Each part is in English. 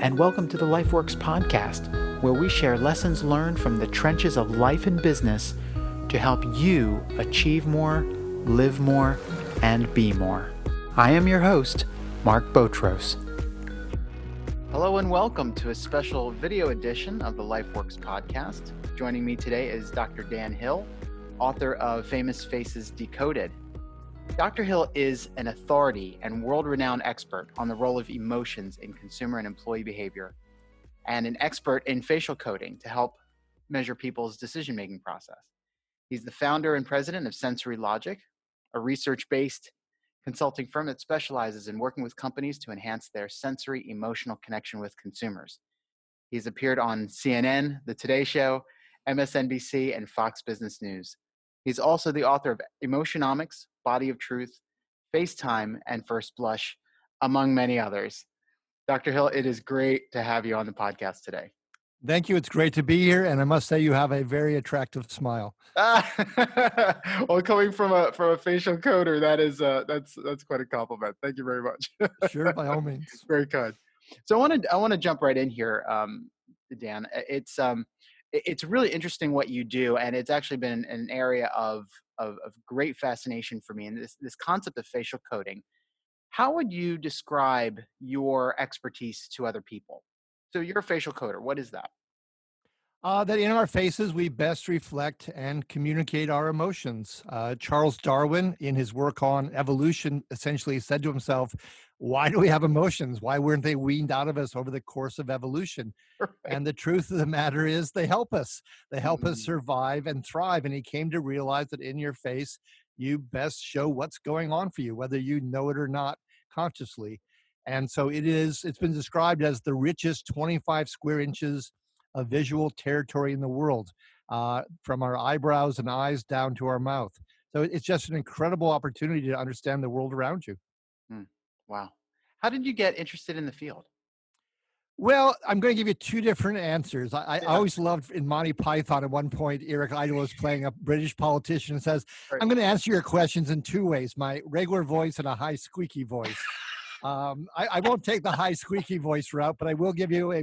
and welcome to the LifeWorks podcast, where we share lessons learned from the trenches of life and business to help you achieve more, live more, and be more. I am your host, Mark Botros. Hello and welcome to a special video edition of the LifeWorks podcast. Joining me today is Dr. Dan Hill, author of Famous Faces Decoded. Dr. Hill is an authority and world-renowned expert on the role of emotions in consumer and employee behavior, and an expert in facial coding to help measure people's decision-making process. He's the founder and president of Sensory Logic, a research-based consulting firm that specializes in working with companies to enhance their sensory emotional connection with consumers. He's appeared on CNN, The Today Show, MSNBC, and Fox Business News. He's also the author of Emotionomics, Body of Truth, FaceTime, and First Blush, among many others. Dr. Hill, it is great to have you on the podcast today. Thank you. It's great to be here, and I must say you have a very attractive smile. Well, coming from a facial coder, that's quite a compliment. Thank you very much. Sure, by all means. Very kind. So I want to jump right in here, Dan. It's really interesting what you do, and it's actually been an area of great fascination for me. And this concept of facial coding, how would you describe your expertise to other people? So you're a facial coder. What is that? That in our faces, we best reflect and communicate our emotions. Charles Darwin, in his work on evolution, essentially said to himself, why do we have emotions? Why weren't they weaned out of us over the course of evolution? Right. And the truth of the matter is they help us. They help us survive and thrive. And he came to realize that in your face, you best show what's going on for you, whether you know it or not consciously. And so it's been described as the richest 25 square inches of visual territory in the world, from our eyebrows and eyes down to our mouth. So it's just an incredible opportunity to understand the world around you. Wow. How did you get interested in the field? Well, I'm going to give you two different answers. I always loved in Monty Python at one point, Eric Idle was playing a British politician and says, I'm going to answer your questions in two ways, my regular voice and a high squeaky voice. I won't take the high squeaky voice route, but I will give you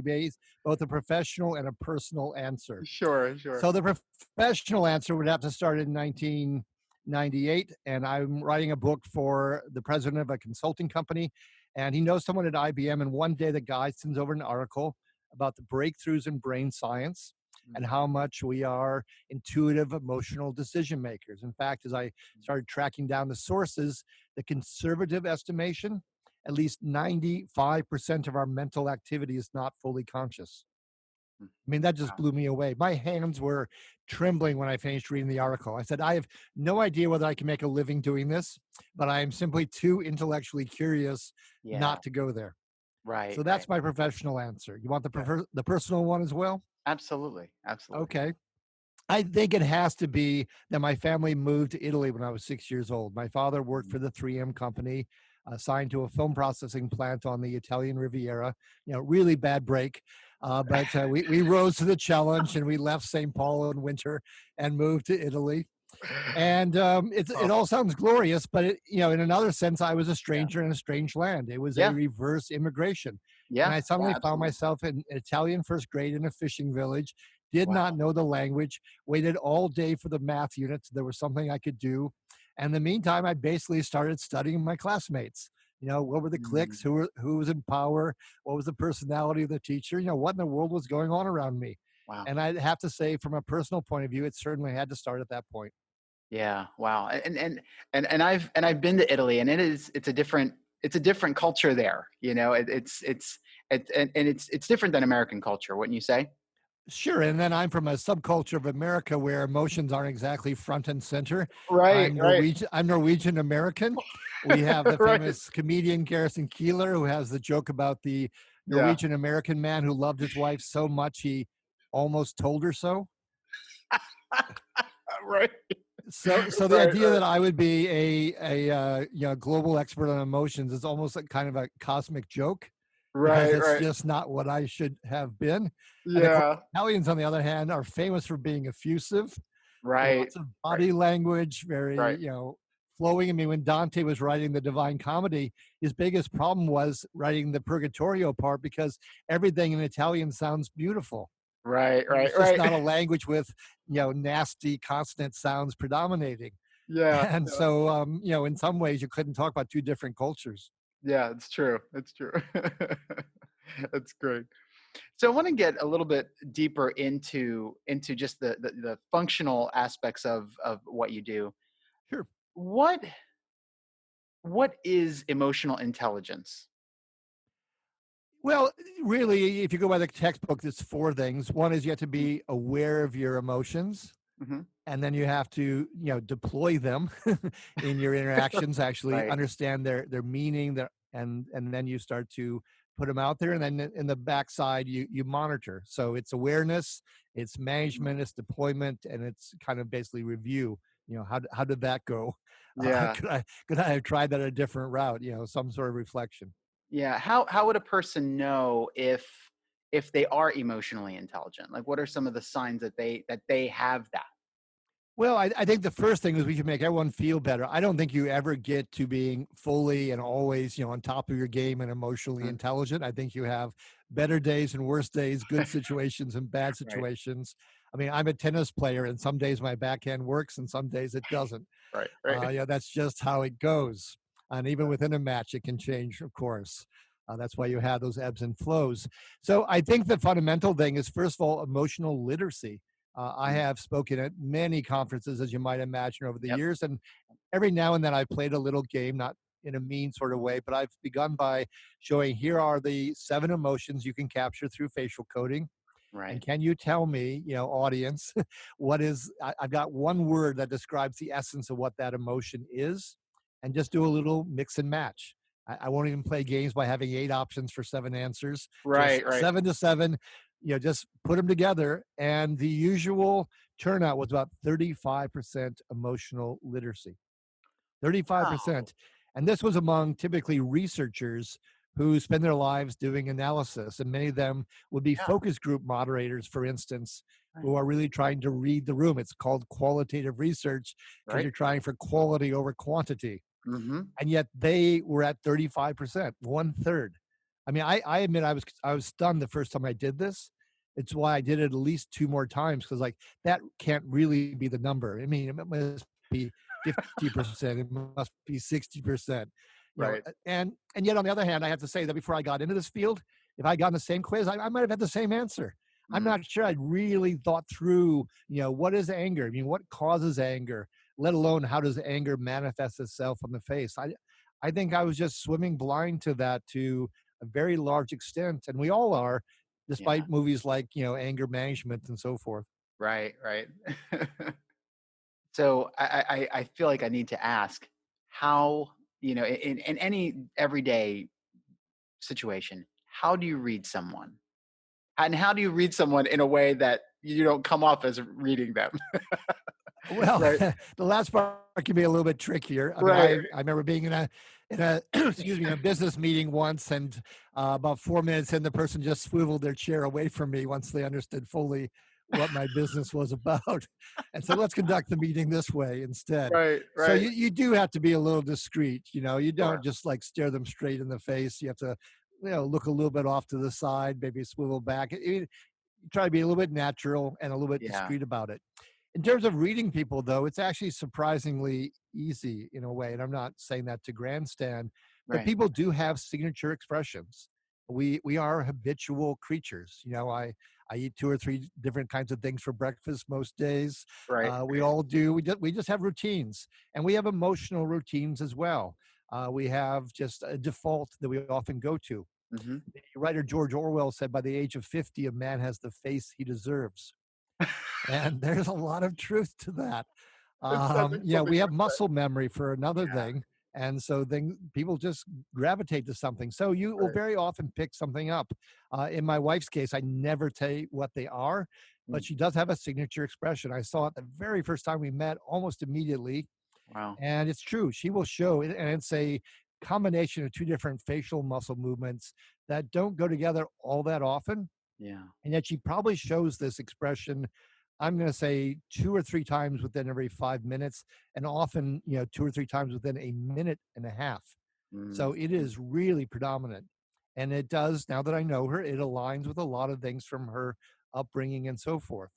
both a professional and a personal answer. Sure. So the professional answer would have to start in 1998, and I'm writing a book for the president of a consulting company, and he knows someone at IBM, and one day the guy sends over an article about the breakthroughs in brain science and how much we are intuitive, emotional decision makers. In fact, as I started tracking down the sources, the conservative estimation, at least 95% of our mental activity is not fully conscious. I mean, that just blew me away. My hands were trembling when I finished reading the article. I said, I have no idea whether I can make a living doing this, but I am simply too intellectually curious not to go there. Right. So that's my professional answer. You want the personal one as well? Absolutely. Okay. I think it has to be that my family moved to Italy when I was 6 years old. My father worked for the 3M company, assigned to a film processing plant on the Italian Riviera. Really bad break. But we rose to the challenge, and we left St. Paul in winter and moved to Italy. And it all sounds glorious, but in another sense, I was a stranger in a strange land. It was a reverse immigration. And I suddenly found myself in Italian first grade in a fishing village, did not know the language, waited all day for the math units. There was something I could do. And in the meantime, I basically started studying my classmates. What were the cliques? Who was in power? What was the personality of the teacher? What in the world was going on around me? Wow. And I'd have to say, from a personal point of view, it certainly had to start at that point. Yeah. Wow. And I've been to Italy, and it's a different culture there. It's different than American culture, wouldn't you say? Sure. And then I'm from a subculture of America where emotions aren't exactly front and center. Right. I'm Norwegian American. We have the famous comedian Garrison Keillor, who has the joke about the Norwegian American man who loved his wife so much he almost told her so. Right. So the idea that I would be a global expert on emotions is almost like kind of a cosmic joke. Because it's just not what I should have been. And of course, Italians, on the other hand, are famous for being effusive. Right. Lots of body language, very, flowing. I mean, when Dante was writing the Divine Comedy, his biggest problem was writing the Purgatorio part because everything in Italian sounds beautiful. Right, right, It's just right. not a language with, nasty consonant sounds predominating. Yeah, And yeah, so, in some ways, you couldn't talk about two different cultures. yeah, it's true. It's true. That's great. So I want to get a little bit deeper into just the functional aspects of what you do. Sure. What what is emotional intelligence? Well, really, if you go by the textbook, there's four things. One is you have to Mm, be aware of your emotions, mhm. and then you have to, deploy them in your interactions, actually Right. understand their meaning, and then you start to put them out there, and then in the backside, you monitor. So it's awareness, it's Mhm. management, it's deployment, and it's kind of basically review. How did that go? Yeah. Could I have tried that a different route? Some sort of reflection. Yeah. How would a person know if they are emotionally intelligent? Like what are some of the signs that they have that? Well, I think the first thing is we should make everyone feel better. I don't think you ever get to being fully and always, on top of your game and emotionally Mhm. intelligent. I think you have better days and worse days, good situations and bad Right. situations. I mean, I'm a tennis player, and some days my backhand works and some days it doesn't. Right. Right. That's just how it goes. And even within a match, it can change, of course. That's why you have those ebbs and flows. So I think the fundamental thing is, first of all, emotional literacy. I Mm. have spoken at many conferences, as you might imagine, over the Yep. years. And every now and then I've played a little game, not in a mean sort of way, but I've begun by showing here are the 7 emotions you can capture through facial coding. And Right. can you tell me, audience, I've got one word that describes the essence of what that emotion is, and just do a little mix and match. I won't even play games by having 8 options for 7 answers, just Right. Right. 7 to 7, just put them together. And the usual turnout was about 35% emotional literacy. Wow. 35%. And this was among typically researchers who spend their lives doing analysis. And many of them would be Yeah. focus group moderators, for instance, Right. who are really trying to read the room. It's called qualitative research because Right. you're trying for quality over quantity. Mhm. And yet they were at 35%, one third. I mean, I admit I was stunned the first time I did this. It's why I did it at least 2 more times, because like that can't really be the number. I mean, it must be 50%, it must be 60%. Right. And yet on the other hand, I have to say that before I got into this field, if I got in the same quiz, I might have had the same answer. I'm Mm. not sure I'd really thought through, what is anger? I mean, what causes anger? Let alone how does anger manifest itself on the face? I think I was just swimming blind to that to a very large extent, and we all are, Yeah. despite movies like Anger Management and so forth. Right. Right. So I feel like I need to ask how, in any everyday situation, how do you read someone? And how do you read someone in a way that you don't come off as reading them? Well, Right. the last part can be a little bit trickier. I mean, Right. I remember being in a excuse me, in a business meeting once, and about 4 minutes in, the person just swiveled their chair away from me once they understood fully what my business was about, and said, "Let's conduct the meeting this way instead." Right. So Right. you do have to be a little discreet. You don't Sure. just like stare them straight in the face. You have to, look a little bit off to the side, maybe swivel back. Try to be a little bit natural and a little bit Yeah. discreet about it. In terms of reading people, though, it's actually surprisingly easy in a way. And I'm not saying that to grandstand, but Right. people do have signature expressions. We are habitual creatures. I eat 2 or 3 different kinds of things for breakfast most days. Right. We all do. We just have routines, and we have emotional routines as well. We have just a default that we often go to. Hmm. The writer George Orwell said, "By the age of 50, a man has the face he deserves." And there's a lot of truth to that. It's something We somebody have would say. muscle memory for another Yeah. thing. And so then people just gravitate to something. So you will Right. very often pick something up. In my wife's case, I never tell you what they are, but Mm. she does have a signature expression. I saw it the very first time we met, almost immediately. Wow. And it's true. She will show it, and it's a combination of 2 different facial muscle movements that don't go together all that often. Yeah. And yet she probably shows this expression I'm going to say 2 or 3 times within every 5 minutes, and often, 2 or 3 times within a minute and a half. So it Mm-hmm. is really predominant. And it does, now that I know her, it aligns with a lot of things from her upbringing and so forth.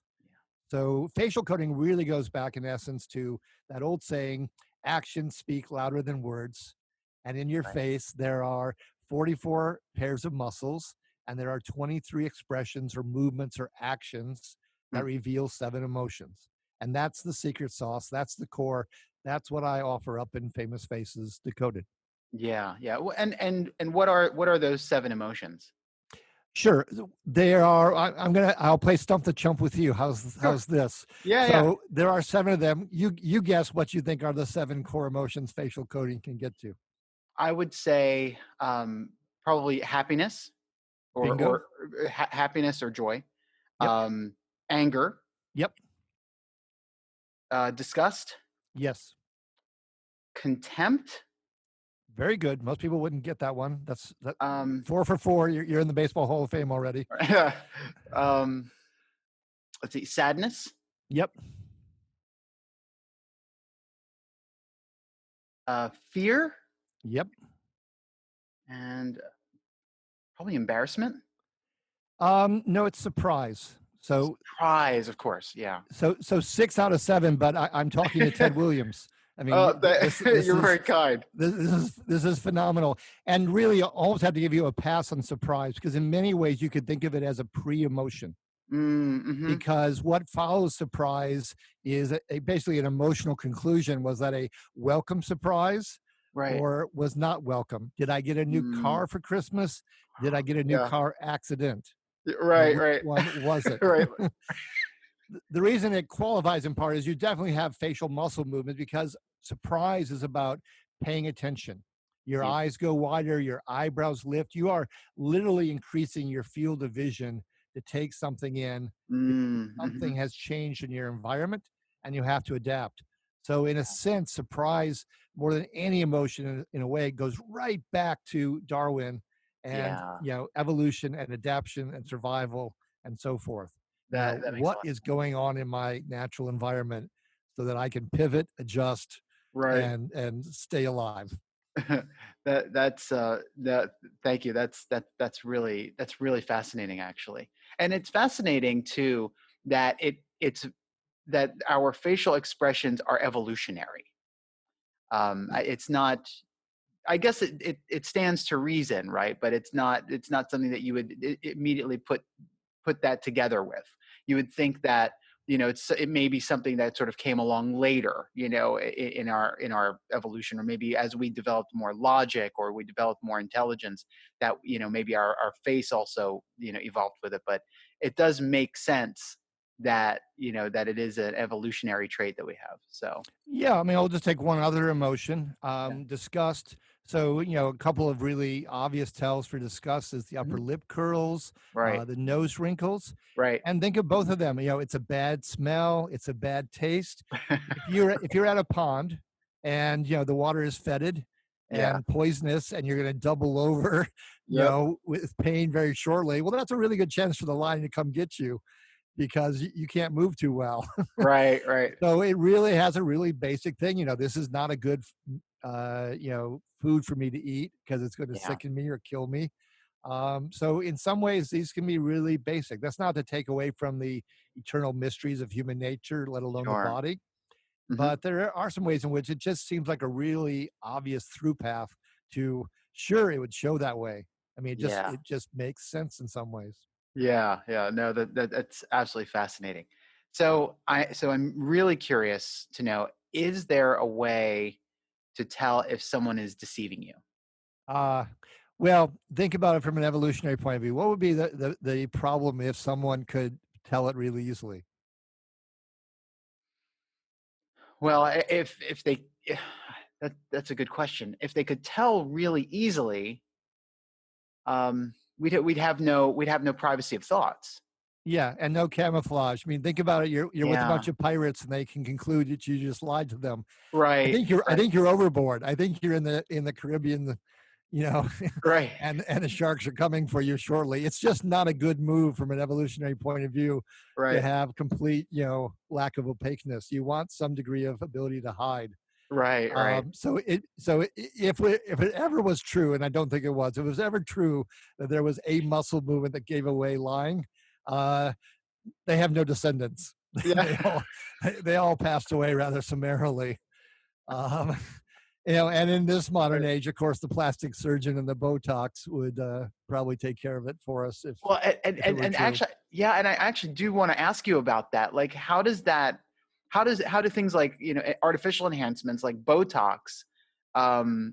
So facial coding really goes back in essence to that old saying, actions speak louder than words. And in your Right. face, there are 44 pairs of muscles, and there are 23 expressions or movements or actions that Mm. reveal 7 emotions. And that's the secret sauce. That's the core. That's what I offer up in Famous Faces Decoded. Yeah, yeah. And what are those 7 emotions? Sure. There are, I'll play Stump the Chump with you. Sure. How's this? Yeah, yeah. So there are 7 of them. You guess what you think are the 7 core emotions facial coding can get to. I would say probably happiness or Bingo. happiness or joy, Yep. um, anger, Yep. disgust, Yes. contempt. Very good. Most people wouldn't get that one. That's that Um, 4 for 4. You're in the Baseball Hall of Fame already. um, let's see, sadness, Yep. fear, Yep. and probably embarrassment. No, it's surprise. So Surprise, of course. Yeah. so 6 out of 7, but I'm talking to Ted Williams. I mean, Oh, this you're very is kind. this is phenomenal, and really I almost have to give you a pass on surprise, because in many ways you could think of it as a pre-emotion, Mm-hmm. because what follows surprise is basically an emotional conclusion. Was that a welcome surprise, Right. or was not welcome? Did I get a new Mm, car for Christmas? Did I get a new yeah. car accident? Right. Which Right. one was it? Right. The reason it qualifies in part is you definitely have facial muscle movement, because surprise is about paying attention. Your Yeah. eyes go wider, your eyebrows lift. You are literally increasing your field of vision to take something in. Mm-hmm. Something has changed in your environment and you have to adapt. So, in a sense, surprise, more than any emotion, in a way, goes right back to Darwin and, Yeah. evolution and adaptation and survival and so forth. That makes a What lot is of sense. going on in my natural environment so that I can pivot, adjust, Right. and stay alive? That thank you. That's really fascinating actually. And it's fascinating too that it's that our facial expressions are evolutionary. It's not, I guess it stands to reason, right? But it's not something that you would immediately put that together with. You would think that it may be something that sort of came along later, in our evolution, or maybe as we developed more logic or we developed more intelligence, that maybe our face also evolved with it. But it does make sense that it is an evolutionary trait that we have. So Yeah, I mean, I'll just take one other emotion, yeah. disgust. So, a couple of really obvious tells for disgust is the upper Mhm. lip curls, Right, the nose wrinkles, right. and think of both of them. It's a bad smell, it's a bad taste. If you're at a pond and the water is fetid Yeah. and poisonous, and you're going to double over, Yep. with pain very shortly, well, that's a really good chance for the lion to come get you, because you can't move too well. Right, right. So it really has a really basic thing. This is not a good, food for me to eat, because it's going to Yeah, sicken me or kill me. So in some ways, these can be really basic. That's not to take away from the eternal mysteries of human nature, let alone the sure. body. Mhm. But there are some ways in which it just seems like a really obvious through path to, sure, it would show that way. I mean, Yeah. it just makes sense in some ways. Yeah, yeah. No, that's absolutely fascinating. So I'm really curious to know, is there a way to tell if someone is deceiving you? Uh, well, think about it from an evolutionary point of view. What would be the problem if someone could tell it really easily? Well, if they that's a good question. If they could tell really easily, we'd have no privacy of thoughts. Yeah, and no camouflage. I mean, think about it. You're with a Yeah. bunch of pirates, and they can conclude that you just lied to them. I Right, think you're I right. think you're overboard. I think you're in the Caribbean, you know, Right. and the sharks are coming for you shortly. It's just not a good move from an evolutionary point of view to Right. have complete, lack of opaqueness. You want some degree of ability to hide. Right. Right. If it ever was true, and I don't think it was, if it was ever true that there was a muscle movement that gave away lying, uh, they have no descendants. Yeah. they all they all passed away rather summarily. Um, and in this modern Right. age, of course, the plastic surgeon and the Botox would probably take care of it for us Well, if it were and true. actually, yeah, and I actually do want to ask you about that. Like, how do things like, artificial enhancements like Botox,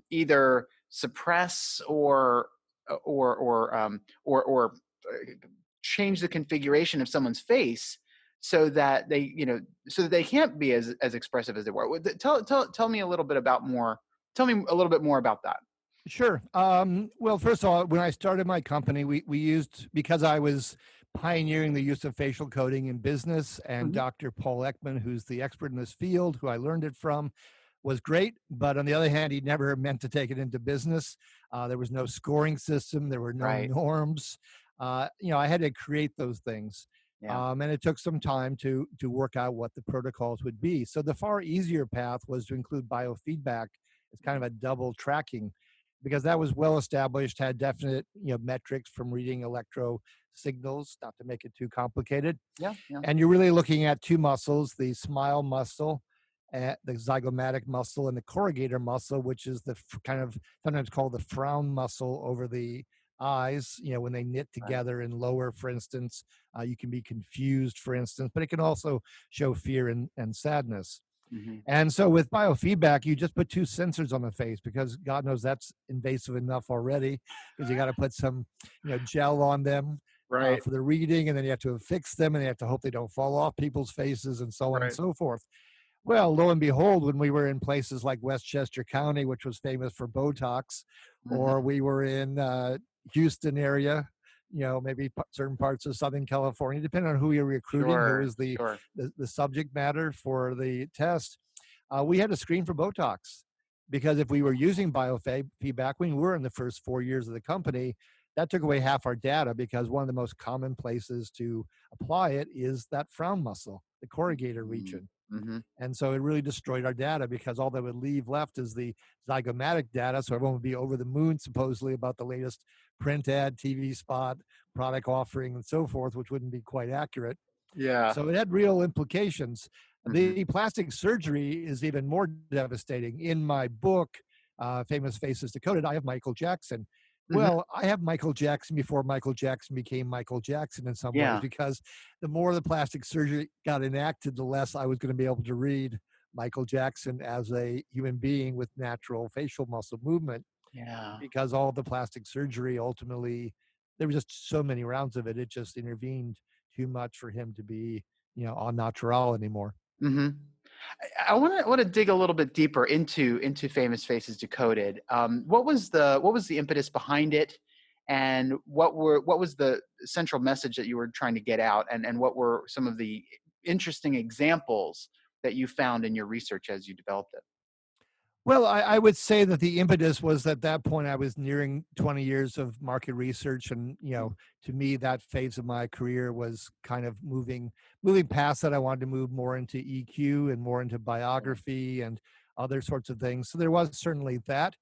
either suppress or change the configuration of someone's face so that so that they can't be as expressive as they were. Tell me a little bit about more. Tell me a little bit more about that. Sure. Well, first of all, when I started my company, we used, because I was pioneering the use of facial coding in business, and Mhm. Dr. Paul Ekman, who's the expert in this field, who I learned it from, was great. But on the other hand, he never meant to take it into business. There was no scoring system. There were no Right. norms. I had to create those things. Yeah. And it took some time to work out what the protocols would be. So the far easier path was to include biofeedback as kind of a double tracking, because that was well established, had definite metrics from reading electro signals, not to make it too complicated. Yeah. Yeah. And you're really looking at two muscles: the smile muscle, the zygomatic muscle, and the corrugator muscle, which is the kind of sometimes called the frown muscle over the eyes. When they knit Right. together and lower, for instance, you can be confused, for instance, but it can also show fear and sadness. Hmm. And so with biofeedback, you just put two sensors on the face, because God knows that's invasive enough already, because you got to put some, gel on them Right. for the reading, and then you have to affix them, and you have to hope they don't fall off people's faces, and so on and Right. so forth. Well, lo and behold, when we were in places like Westchester County, which was famous for Botox, or Hmm. we were in Houston area, maybe certain parts of Southern California, depending on who you're recruiting, who Sure. was the Sure. the subject matter for the test, we had to screen for Botox, because if we were using biofeedback when we were in the first 4 years of the company, that took away half our data, because one of the most common places to apply it is that frown muscle, the corrugator region. Mm-hmm. And so it really destroyed our data, because all that would leave left is the zygomatic data. So everyone would be over the moon, supposedly, about the latest print ad, TV spot, product offering, and so forth, which wouldn't be quite accurate. Yeah. So it had real implications. Hmm. The plastic surgery is even more devastating. In my book, Famous Faces Decoded, I have Michael Jackson. Hmm. Well, I have Michael Jackson before Michael Jackson became Michael Jackson in some ways, Yeah. because the more the plastic surgery got enacted, the less I was going to be able to read Michael Jackson as a human being with natural facial muscle movement, Yeah. because all the plastic surgery ultimately, there were just so many rounds of it, it just intervened too much for him to be, au natural anymore. Hmm. I want to dig a little bit deeper into Famous Faces Decoded. What was the impetus behind it, and what was the central message that you were trying to get out, and what were some of the interesting examples that you found in your research as you developed it? Well, I would say that the impetus was, at that point, I was nearing 20 years of market research, and to me, that phase of my career was kind of moving past that. I wanted to move more into EQ and more into biography and other sorts of things. So there was certainly that.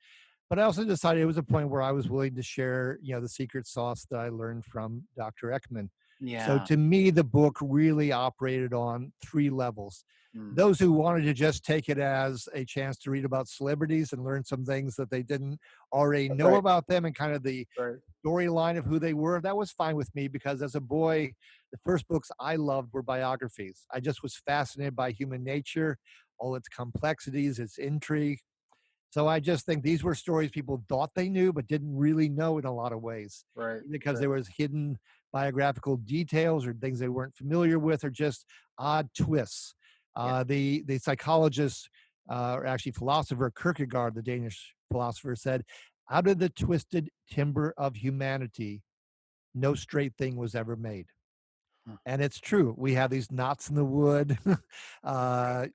But I also decided it was a point where I was willing to share, the secret sauce that I learned from Dr. Ekman. So Yeah. to me, the book really operated on three levels. Mm. Those who wanted to just take it as a chance to read about celebrities and learn some things that they didn't already know Right. about them, and kind of the Right. storyline of who they were, that was fine with me, because as a boy, the first books I loved were biographies. I just was fascinated by human nature, all its complexities, its intrigue. So I just think these were stories people thought they knew, but didn't really know in a lot of ways, Right. because Right. there was hidden biographical details or things they weren't familiar with, or just odd twists. Yeah. The psychologist, or actually philosopher Kierkegaard, the Danish philosopher, said, "Out of the twisted timber of humanity, no straight thing was ever made." Huh. And it's true. We have these knots in the wood,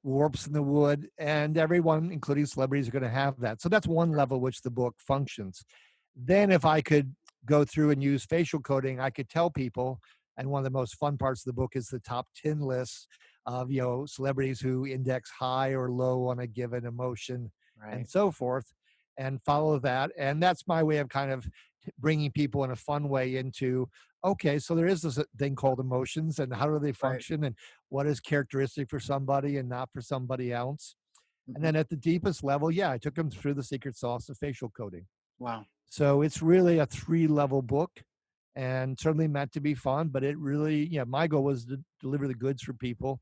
warps in the wood, and everyone, including celebrities, are going to have that. So that's one level which the book functions. Then if I could go through and use facial coding, I could tell people, and one of the most fun parts of the book is the top 10 lists of, celebrities who index high or low on a given emotion and Right. so forth, and follow that. And that's my way of kind of bringing people in a fun way into, okay, so there is this thing called emotions, and how do they Right. function, and what is characteristic for somebody and not for somebody else. And Hmm. then at the deepest level, yeah, I took them through the secret sauce of facial coding. Wow. So it's really a 3-level book, and certainly meant to be fun, but it really, yeah, my goal was to deliver the goods for people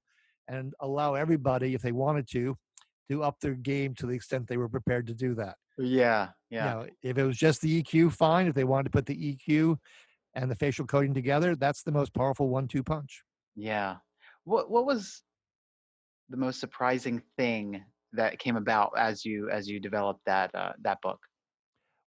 and allow everybody, if they wanted to up their game to the extent they were prepared to do that. Yeah. Yeah. If it was just the EQ, fine. If they wanted to put the EQ and the facial coding together, that's the most powerful 1-2 punch. Yeah. What was the most surprising thing that came about as you developed that book?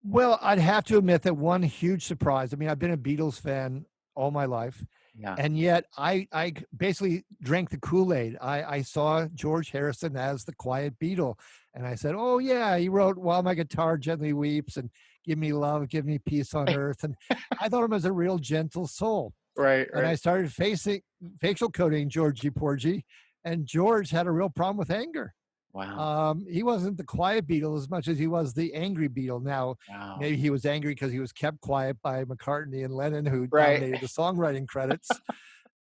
Well, I'd have to admit that one huge surprise. I mean, I've been a Beatles fan all my life, Yeah. and yet I basically drank the Kool-Aid. I saw George Harrison as the Quiet Beatle, and I said, "Oh yeah, he wrote While My Guitar Gently Weeps and Give Me Love, Give Me Peace on Earth," and I thought him as a real gentle soul. Right. And I Right. started facing facial coding Georgie Porgy, and George had a real problem with anger. Wow. He wasn't the quiet Beatle as much as he was the angry Beatle. Now, Wow. maybe he was angry because he was kept quiet by McCartney and Lennon, who Right. dominated the songwriting credits.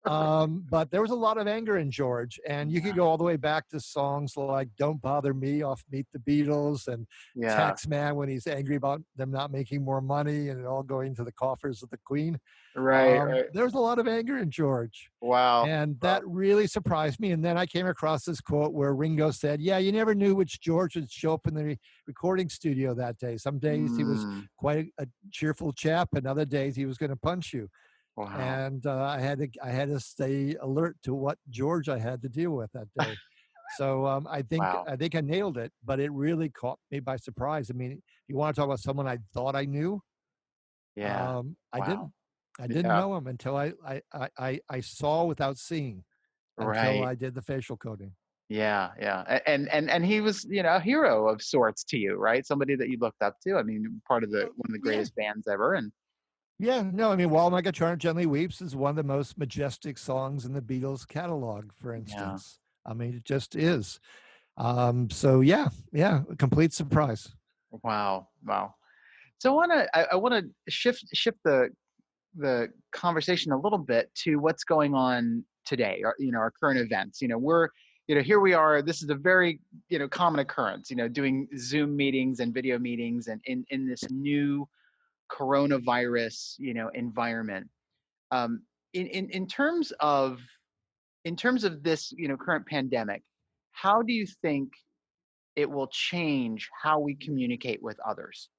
But there was a lot of anger in George, and you could Yeah. go all the way back to songs like "Don't Bother Me" off Meet the Beatles, and Yeah. "Taxman" when he's angry about them not making more money and it all going to the coffers of the Queen. Right. Right. There's a lot of anger in George. Wow. And Wow. that really surprised me. And then I came across this quote where Ringo said, "Yeah, you never knew which George would show up in the recording studio that day. Some days he was Mm, quite a cheerful chap, and other days he was going to punch you." wow. And I had to stay alert to what George I had to deal with that day. So I think Wow. I think I nailed it, but it really caught me by surprise. I mean, if you want to talk about someone I thought I knew, Yeah. I Wow. didn't. I didn't Yeah. know him until I saw without seeing until Right. I did the facial coding. Yeah. Yeah. And he was, a hero of sorts to you, right? Somebody that you looked up to. I mean, part of the one of the Yeah. greatest bands ever. And Yeah, no, I mean, "While My Guitar Gently Weeps" is one of the most majestic songs in the Beatles catalog, for yeah. instance. I mean, it just is. So yeah, a complete surprise. Wow. Wow. So I wanna shift the conversation a little bit to what's going on today, or our current events. We're here we are. This is a very common occurrence. Doing Zoom meetings and video meetings, and in this new coronavirus environment. In terms of this current pandemic, how do you think it will change how we communicate with others?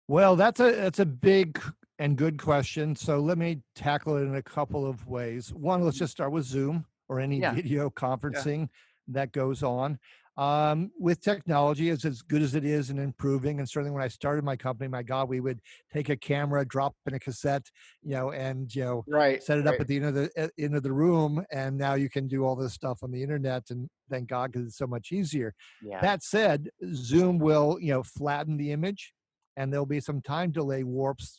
Well, that's a big and good question. So let me tackle it in a couple of ways. One, let's Mhm. just start with Zoom or any Yeah, video yeah, conferencing that goes on. With technology, as good as it is and improving, and certainly when I started my company, my God, we would take a camera, drop in a cassette, and right, set it up right, at the end of the room, and now you can do all this stuff on the internet, and thank God because it's so much easier. yeah, That said, Zoom will flatten the image, and there'll be some time delay warps,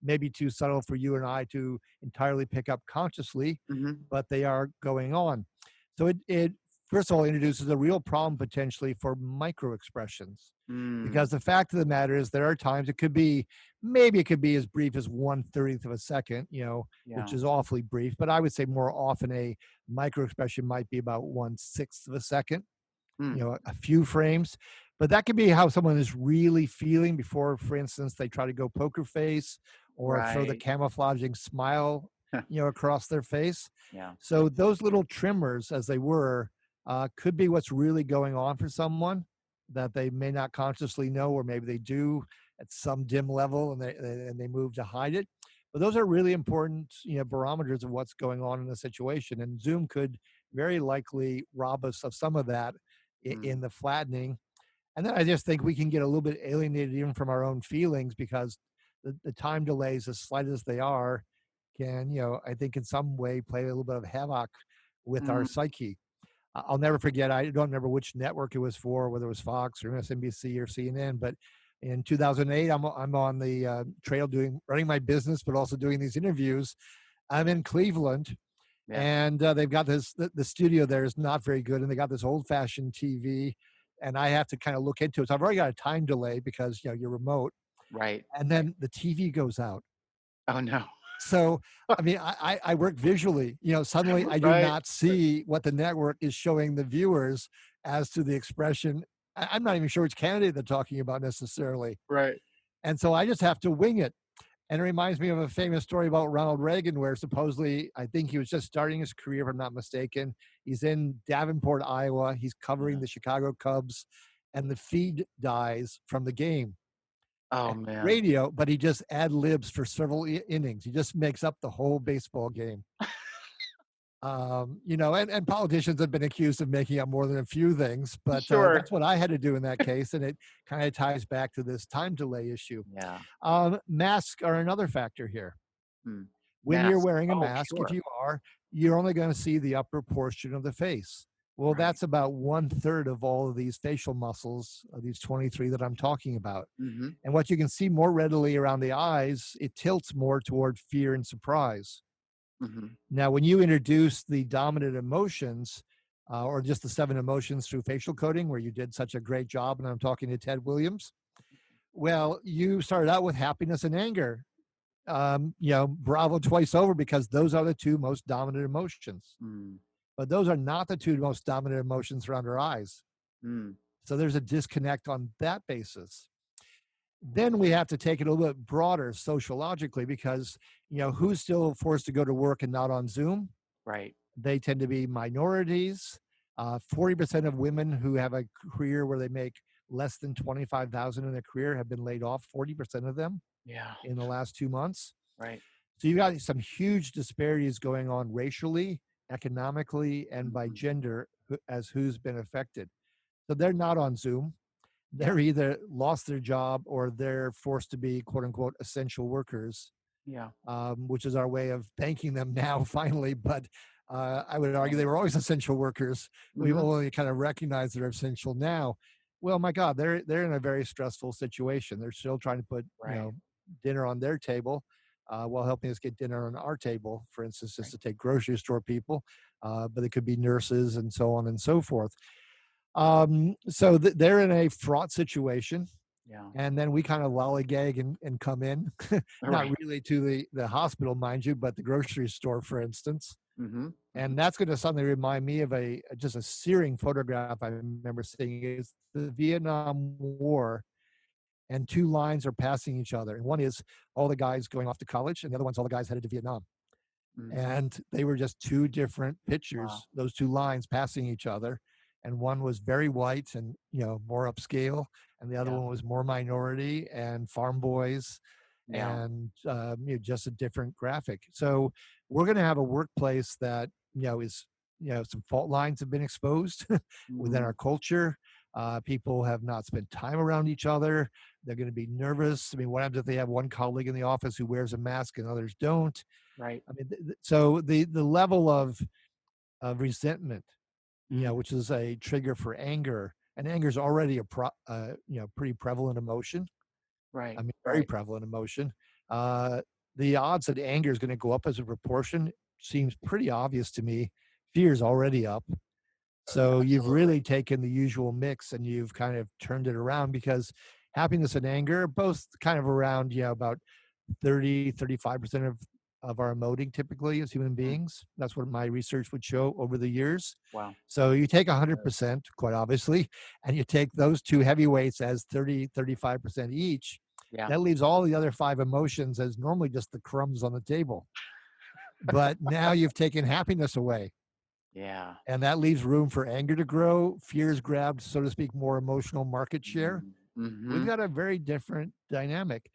maybe too subtle for you and I to entirely pick up consciously, hmm, but they are going on. So it first of all introduces a real problem potentially for micro expressions. mm, Because the fact of the matter is there are times maybe it could be as brief as 1/30th of a second, which yeah, is awfully brief, but I would say more often a micro expression might be about 1/6 of a second, mm, a few frames. But that could be how someone is really feeling before, for instance, they try to go poker face or throw the right, camouflaging smile, across their face. yeah, So those little trimmers, as they were, could be what's really going on for someone that they may not consciously know, or maybe they do at some dim level, and they move to hide it. But those are really important, barometers of what's going on in the situation. And Zoom could very likely rob us of some of that in mm, the flattening. And then I just think we can get a little bit alienated even from our own feelings because the time delays, as slight as they are, can, I think in some way play a little bit of havoc with our mm, psyche. I'll never forget, I don't remember which network it was for, whether it was Fox or MSNBC or CNN, but In 2008, I'm on the trail running my business, but also doing these interviews. I'm in Cleveland, Yeah. and they've got the studio there is not very good, and they got this old fashioned TV, and I have to kind of look into it. So I've already got a time delay because you're remote, Right. and then the TV goes out. Oh no. So I mean, I work visually. Suddenly I do Right. not see what the network is showing the viewers as to the expression. I'm not even sure which candidate they're talking about necessarily, Right. and so I just have to wing it. And it reminds me of a famous story about Ronald Reagan, where supposedly, I think he was just starting his career, if I'm not mistaken. He's in Davenport, Iowa. He's covering Yeah. the Chicago Cubs, and the feed dies from the game. Oh And man. radio, but he just ad libs for several innings. He just makes up the whole baseball game. And politicians have been accused of making up more than a few things, but Sure. that's what I had to do in that case. And it kind of ties back to this time delay issue. Yeah. Masks are another factor here. Mm. When you're Masks. wearing a Oh, mask, if sure. you are, you're only going to see the upper portion of the face. Well, Right. that's about one third of all of these facial muscles, of these 23 that I'm talking about. Mhm. And what you can see more readily around the eyes, it tilts more toward fear and surprise. Mhm. Now, when you introduce the dominant emotions, or just the 7 emotions through facial coding, where you did such a great job, and I'm talking to Ted Williams, well, you started out with happiness and anger. Bravo twice over, because those are the 2 most dominant emotions. Mm. But those are not the 2 most dominant emotions around our eyes. Mm. So there's a disconnect on that basis. Then we have to take it a little bit broader sociologically, because who's still forced to go to work and not on Zoom? Right. They tend to be minorities. 40% of women who have a career where they make less than 25,000 in their career have been laid off. 40% of them Yeah. in the last 2 months. Right. So you've got some huge disparities going on racially, economically, and by Mhm. gender as who's been affected. So they're not on Zoom. Yeah. They're either lost their job, or they're forced to be quote unquote essential workers, Yeah. which is our way of thanking them now, finally. But I would argue they Right. were always essential workers. We've Mhm. only kind of recognized they're essential now. Well, my God, they're in a very stressful situation. They're still trying to put Right. dinner on their table, while helping us get dinner on our table. For instance, just Right. to take grocery store people, but it could be nurses and so on and so forth. So they're in a fraught situation, Yeah. and then we kind of lollygag and come in, not Right. really to the hospital, mind you, but the grocery store, for instance. Mhm. Mhm. And that's going to suddenly remind me of just a searing photograph I remember seeing. Is the Vietnam War, and 2 lines are passing each other. And one is all the guys going off to college, and the other one's all the guys headed to Vietnam. Mm. And they were just 2 different Wow. pictures, those 2 lines passing each other. And one was very white and, more upscale, and the other Yeah. one was more minority and farm boys, Yeah. and, just a different graphic. So we're gonna have a workplace that, is, some fault lines have been exposed within our Mhm. culture. People have not spent time around each other. They're gonna be nervous. I mean, what happens if they have one colleague in the office who wears a mask and others don't? Right. I mean, so the level of resentment, Mm. which is a trigger for anger, and anger is already pretty prevalent emotion. I Right. mean, very Right. prevalent emotion. Uh, the odds that anger is going to go up as a proportion seems pretty obvious to me. Fear is already up. So you've Absolutely. really taken the usual mix and you've kind of turned it around, because happiness and anger are both kind of around, about 35% of our emoting typically as human Mm. beings. That's what my research would show over the years. Wow. So you take Good. 100%, quite obviously, and you take those 2 heavyweights as 35% each. Yeah. That leaves all the other 5 emotions as normally just the crumbs on the table. But now you've taken happiness away, Yeah. and that leaves room for anger to grow. Fear's grabbed, so to speak, more emotional market share. Mm. We've Mhm. got a very different dynamic.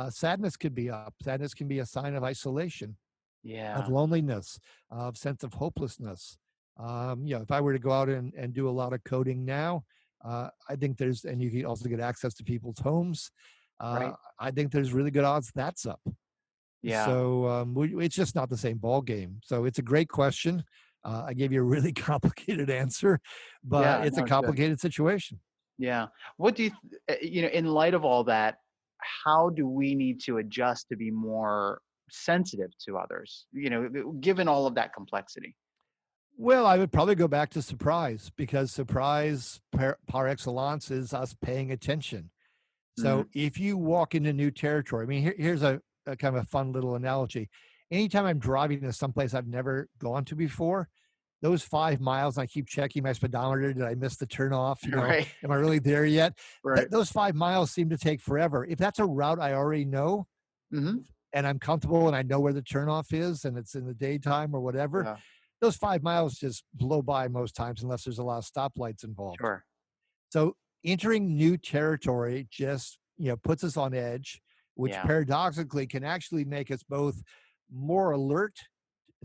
Sadness could be up. Sadness can be a sign of isolation, of Yeah. loneliness, of sense of hopelessness. If I were to go out and do a lot of coding now, I think and you can also get access to people's homes. Right. I think there's really good odds that's up. Yeah. So it's just not the same ball game. So it's a great question. I gave you a really complicated answer, but Yeah. it's a No, it's good. complicated situation. Yeah. What do you, in light of all that, how do we need to adjust to be more sensitive to others? Given all of that complexity. Well, I would probably go back to surprise because surprise par excellence is us paying attention. So Mm, if you walk into new territory, I mean, here's a kind of a fun little analogy. Anytime I'm driving to someplace I've never gone to before, those 5 miles, I keep checking my speedometer. Did I miss the turnoff? right. Am I really there yet? Right. Those 5 miles seem to take forever. If that's a route I already know Hmm. and I'm comfortable and I know where the turnoff is and it's in the daytime or whatever, Yeah. those 5 miles just blow by most times unless there's a lot of stoplights involved. Sure. So entering new territory just, puts us on edge, which Yeah. paradoxically can actually make us both more alert,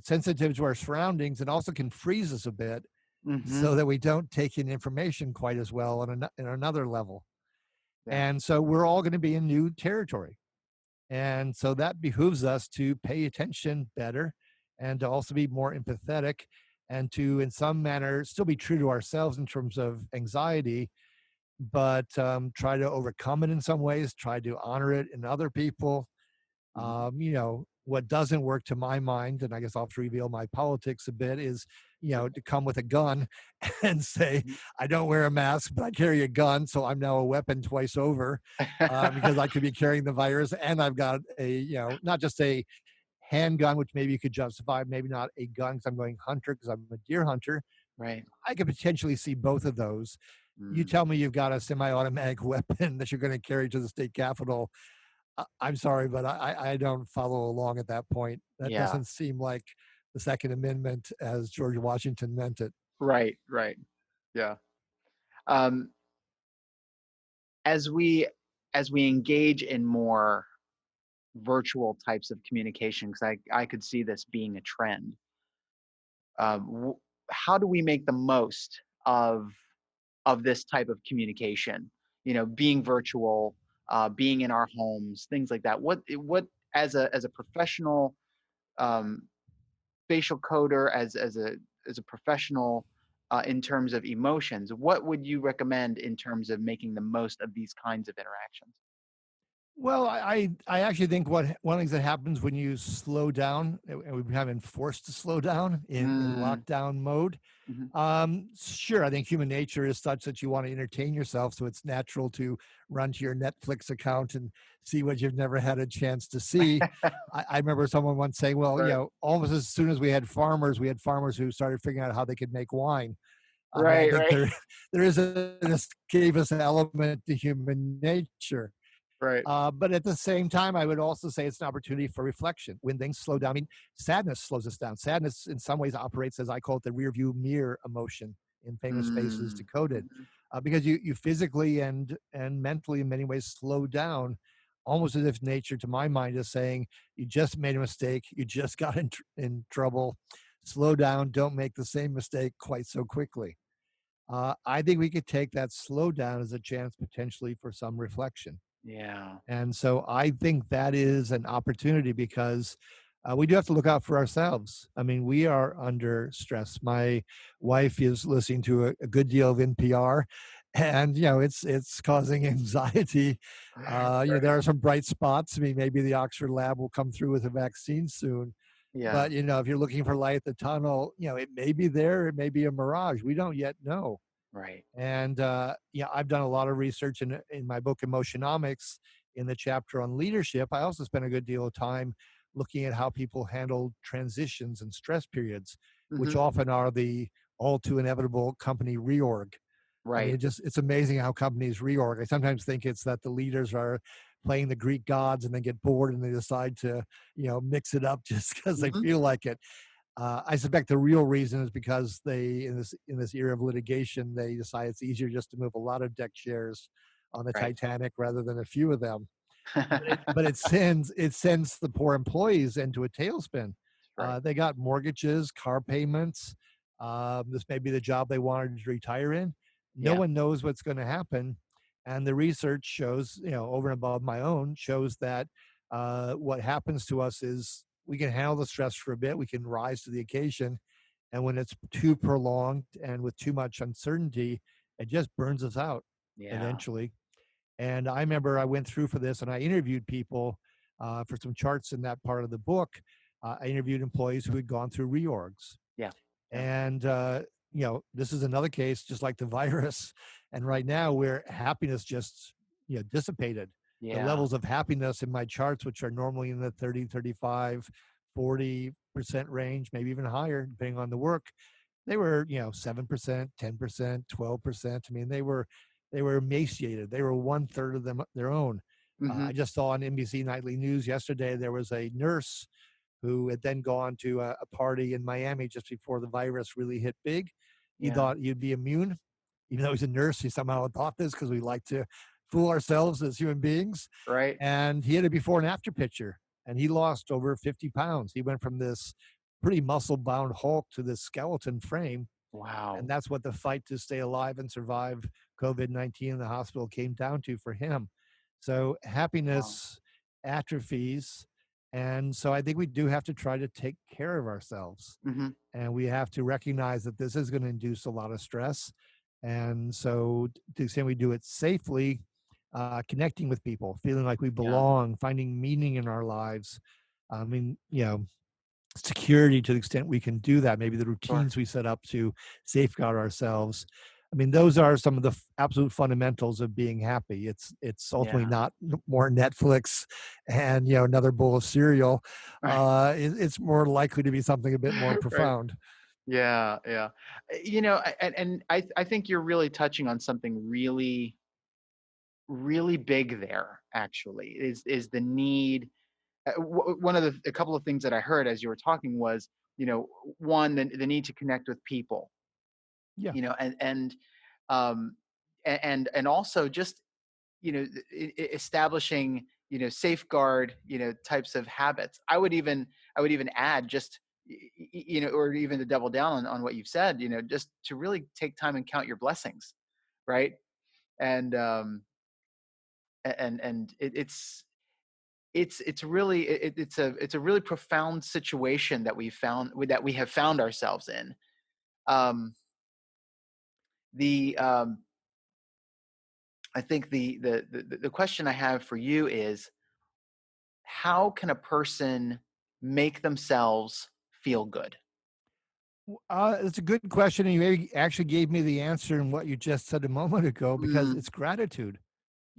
sensitive to our surroundings, and also can freeze us a bit Hmm. so that we don't take in information quite as well on another level. Yeah. And so we're all going to be in new territory. And so that behooves us to pay attention better and to also be more empathetic and to, in some manner, still be true to ourselves in terms of anxiety, but try to overcome it in some ways, try to honor it in other people. Hmm. What doesn't work to my mind, and I guess I'll have to reveal my politics a bit, is, to come with a gun and say, Hmm. I don't wear a mask, but I carry a gun. So I'm now a weapon twice over because I could be carrying the virus. And I've got not just a handgun, which maybe you could justify, maybe not a gun because I'm going hunter because I'm a deer hunter. Right. I could potentially see both of those. You Mm. tell me you've got a semi-automatic weapon that you're going to carry to the state capitol. I'm sorry, but I don't follow along at that point. That Yeah. doesn't seem like the Second Amendment as George Washington meant it. Right. Right. Yeah. Um, as we as we engage in more virtual types of communication, because I could see this being a trend. How do we make the most of this type of communication? Being virtual, being in our homes, things like that. What as a professional um, facial coder, as a professional in terms of emotions, what would you recommend in terms of making the most of these kinds of interactions? Well, I actually think one of the things that happens when you slow down, and we've been forced to slow down in Mm, lockdown mode. mhm. Sure, I think human nature is such that you want to entertain yourself, so it's natural to run to your Netflix account and see what you've never had a chance to see. I remember someone once saying, "Well, Right, almost as soon as we had farmers who started figuring out how they could make wine." I mean, I right, think right, there is an escapist element to human nature. right. But at the same time, I would also say it's an opportunity for reflection. When things slow down, I mean, sadness slows us down. Sadness, in some ways, operates as I call it the rear view mirror emotion in Famous Faces Mm, Decoded, mhm. because you physically and mentally, in many ways, slow down, almost as if nature, to my mind, is saying, "You just made a mistake. You just got in trouble. Slow down. Don't make the same mistake quite so quickly." I think we could take that slowdown as a chance potentially for some reflection. Yeah. And so I think that is an opportunity because we do have to look out for ourselves. I mean, we are under stress. My wife is listening to a good deal of NPR, and it's causing anxiety. Right. There are some bright spots. I mean, maybe the Oxford lab will come through with a vaccine soon. Yeah. But if you're looking for light at the tunnel, it may be there. It may be a mirage. We don't yet know. Right. And I've done a lot of research in my book Emotionomics in the chapter on leadership. I also spent a good deal of time looking at how people handle transitions and stress periods, which Mhm. often are the all too inevitable company reorg. I mean, Right. it's amazing how companies reorg. I sometimes think it's that the leaders are playing the Greek gods and they get bored and they decide to, mix it up just because they Mhm. feel like it. I suspect the real reason is because they, in this era of litigation, they decide it's easier just to move a lot of deck chairs on the Right. Titanic rather than a few of them. But it sends the poor employees into a tailspin. Right. They got mortgages, car payments. This may be the job they wanted to retire in. No Yeah. one knows what's going to happen, and the research shows, over and above my own, shows that what happens to us is we can handle the stress for a bit. We can rise to the occasion, and when it's too prolonged and with too much uncertainty, it just burns us out. Yeah. eventually. And I remember I went through for this and I interviewed people for some charts in that part of the book. I interviewed employees who had gone through reorgs. Yeah. Yeah. And, this is another case, just like the virus. And right now, where happiness just, dissipated. The Yeah. levels of happiness in my charts, which are normally in the 30, 35, 40% range, maybe even higher, depending on the work, they were, 7%, 10%, 12%. I mean, they were emaciated. They were one third of them their own. I Hmm. just saw on NBC Nightly News yesterday there was a nurse who had then gone to a party in Miami just before the virus really hit big. He Yeah. thought he'd be immune, even though he's a nurse. He somehow thought this because we like to fool ourselves as human beings. Right. And he had a before and after picture, and he lost over 50 pounds. He went from this pretty muscle bound Hulk to this skeleton frame. And Wow. that's what the fight to stay alive and survive COVID-19 in the hospital came down to for him. So Wow. happiness atrophies. And so I think we do have to try to take care of ourselves. Hmm. And we have to recognize that this is going to induce a lot of stress. And so, to the extent we do it safely, connecting with people, feeling like we Yeah. belong, finding meaning in our lives. I mean, security to the extent we can do that, maybe the Sure. routines we set up to safeguard ourselves. I mean, those are some of the absolute fundamentals of being happy. It's ultimately Yeah. not more Netflix and another bowl of cereal. It's more likely to be something a bit more Right. profound. Yeah. Yeah. And I think you're really touching on something really, really big there, actually, is the need. One of a couple of things that I heard as you were talking was, one, the need to connect with people, Yeah, um, and also just, establishing, safeguard, types of habits. I would even add just, or even to double down on what you've said, just to really take time and count your blessings, right? And and it's really it's a really profound situation that we have found ourselves in. Um, the I think the question I have for you is, how can a person make themselves feel good? it's a good question, and you maybe actually gave me the answer in what you just said a moment ago because Mm, it's gratitude.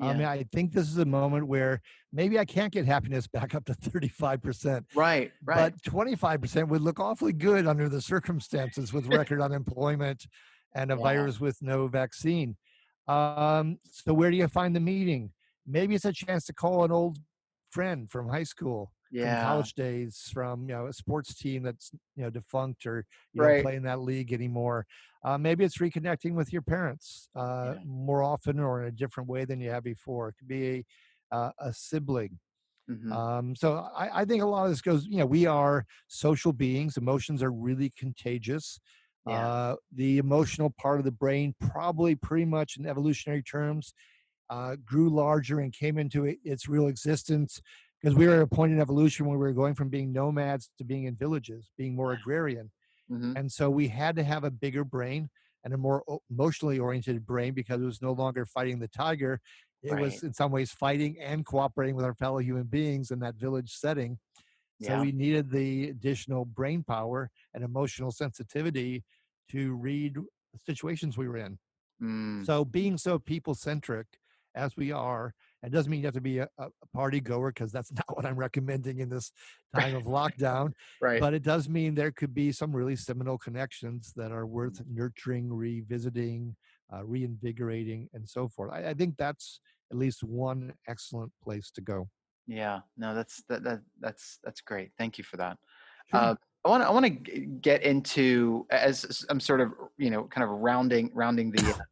I yeah. mean, I think this is a moment where maybe I can't get happiness back up to 35%, Right. Right. but 25% would look awfully good under the circumstances with record unemployment and a Yeah. virus with no vaccine. So where do you find the meeting? Maybe it's a chance to call an old friend from high school, from Yeah. college days, from a sports team that's defunct or you don't Right. play in that league anymore. Maybe it's reconnecting with your parents Yeah. more often or in a different way than you have before. It could be a sibling. Hmm. So I think a lot of this goes, we are social beings. Emotions are really contagious. Yeah. The emotional part of the brain, probably pretty much in evolutionary terms, grew larger and came into its real existence because we were at a point in evolution where we were going from being nomads to being in villages, being more agrarian. Hmm. And so we had to have a bigger brain and a more emotionally oriented brain because it was no longer fighting the tiger. It Right. was in some ways fighting and cooperating with our fellow human beings in that village setting. So Yeah. we needed the additional brain power and emotional sensitivity to read the situations we were in. Mm. So being so people centric as we are, and doesn't mean you have to be a party goer because that's not what I'm recommending in this time of lockdown. Right. But it does mean there could be some really seminal connections that are worth nurturing, revisiting, reinvigorating, and so forth. I think that's at least one excellent place to go. Yeah. No, that's great. Thank you for that. Sure. Uh, I want to get into, as I'm sort of, kind of rounding the